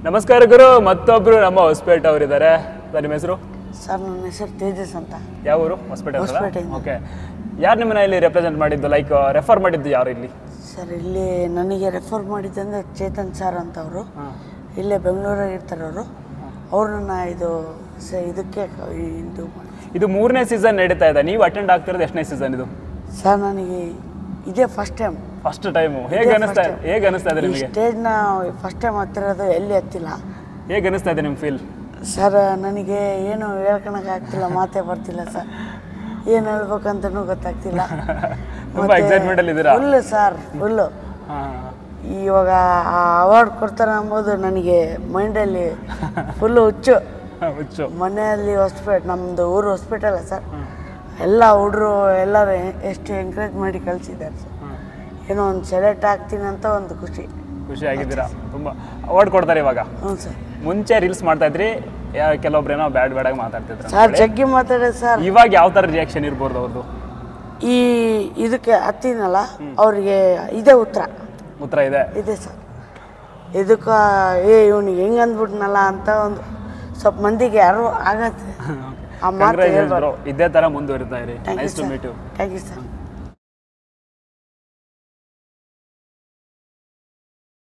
ನಮಸ್ಕಾರ ಗುರು, ಮತ್ತೊಬ್ರು ನಮ್ಮ ಹೊಸಪೇಟೆ ಅವರಿದ್ದಾರೆ. ಸರ್ ನಿಮ್ಮ ಹೆಸರು? ಸರ್ ನನ್ನ ಹೆಸರು ತೇಜಸ್ ಅಂತ. ಯಾವ ಊರು? ಹೊಸಪೇಟೆ. ಹೊಸಪೇಟೆಯಿಂದ. ಓಕೆ, ಯಾರು ನಿಮ್ಮನ್ನ ಇಲ್ಲಿ ರೆಪ್ರೆಸೆಂಟ್ ಮಾಡಿದ್ದು, ಲೈಕ್ ರೆಫರ್ ಮಾಡಿದ್ದು ಯಾರು ಇಲ್ಲಿ? ಸರ್ ಇಲ್ಲಿ ನನಗೆ ರೆಫರ್ ಮಾಡಿದ್ದಂದ್ರೆ ಚೇತನ್ ಸರ್ ಅಂತ ಅವರು, ಇಲ್ಲೇ ಬೆಂಗಳೂರಾಗ ಇರ್ತಾರೆ ಅವರು. ಅವ್ರನ್ನ ಇದಕ್ಕೆ ಇದು 3ನೇ ಸೀಸನ್ ನಡೀತಾ ಇದೆ. ನೀವು ಅಟೆಂಡ್ ಆಗ್ತಿರೋದು ಎಷ್ಟನೇ ಸೀಸನ್ ಇದು? ಸರ್ ನನಗೆ ಇದೇ ಫಸ್ಟ್ ಟೈಮ್. First time. ಹೇಗೆ ಅನಿಸ್ತಾ ಇದೆ ನಿಮಗೆ? ಸ್ಟೇಜ್ನ ಫಸ್ಟ್ ಟೈಮ್ ಹತ್ತಿರೋದು, ಎಲ್ಲಿ ಹತ್ತಿಲ್ಲ. ಹೇಗೆ ಅನಿಸ್ತಾ ಇದೆ ನಿಮ್ಮ ಫೀಲ್? ಸರ್ ನನಗೆ ಏನು ಹೇಳ್ಕೊಳಕ್ಕಾಗ್ತಿಲ್ಲ, ಮಾತೇ ಬರ್ತಿಲ್ಲ ಸರ್. ಏನು ಹೇಳ್ಬೇಕಂತನೂ ಗೊತ್ತಾಗ್ತಿಲ್ಲ. ತುಂಬ ಎಕ್ಸೈಟ್ಮೆಂಟಲ್ಲಿ ಇದ್ದೀರಾ? Full sir, full. ಇವಾಗ ಆ ಅವಾರ್ಡ್ ಕೊಡ್ತಾರೆ ಅಂಬೋದು ನನಗೆ ಮೈಂಡಲ್ಲಿ ಫುಲ್ಲು ಹುಚ್ಚು. ಮನೆಯಲ್ಲಿ ಹೊಸಪೇಟೆ, ನಮ್ಮದು ಊರು ಹೊಸಪೇಟೆ ಅಲ್ಲ ಸರ್. ಎಲ್ಲ ಹುಡುಗರು ಎಲ್ಲರೂ ಎಷ್ಟು ಎಂಕರೇಜ್ ಮಾಡಿ ಕಳಿಸಿದ್ದಾರೆ ಸರ್. ಏನೋ ಒಂದು ಸೆಲೆಕ್ಟ್ ಆಗ್ತೀನಿ ಅಂತ ಒಂದು ಖುಷಿ ಆಗಿದ್ದೀರಾ? ತುಂಬ ಅವಾರ್ಡ್ ಕೊಡ್ತಾರೆ ಇವಾಗ. ಹ್ಞೂ ಸರ್. ಮುಂಚೆ ರೀಲ್ಸ್ ಮಾಡ್ತಾ ಇದ್ರಿ, ಕೆಲವೊಬ್ರೇನೋ ಬ್ಯಾಡಾಗಿ ಮಾತಾಡ್ತಿದ್ರು ಸರ್, ಜಗ್ಗಿ ಮಾತಾಡೋದು ಸರ್. ಇವಾಗ ಯಾವ ಥರ ರಿಯಾಕ್ಷನ್ ಇರ್ಬೋದು ಅವ್ರದ್ದು? ಇದಕ್ಕೆ ಹತ್ತಿನಲ್ಲ, ಅವ್ರಿಗೆ ಇದೇ ಉತ್ತರ ಇದೆ ಸರ್. ಇದಕ್ಕೆ ಇವ್ನಿಗೆ ಹೆಂಗೆ ಅಂದ್ಬಿಟ್ನಲ್ಲ ಅಂತ ಒಂದು ಸ್ವಲ್ಪ ಮಂದಿಗೆ ಯಾರು ಆಗತ್ತೆ. ಆ ಮಾತು ಇದೇ ಥರ ಮುಂದುವರಿತಾ ಇರಿ. Nice to meet you. Thank you sir.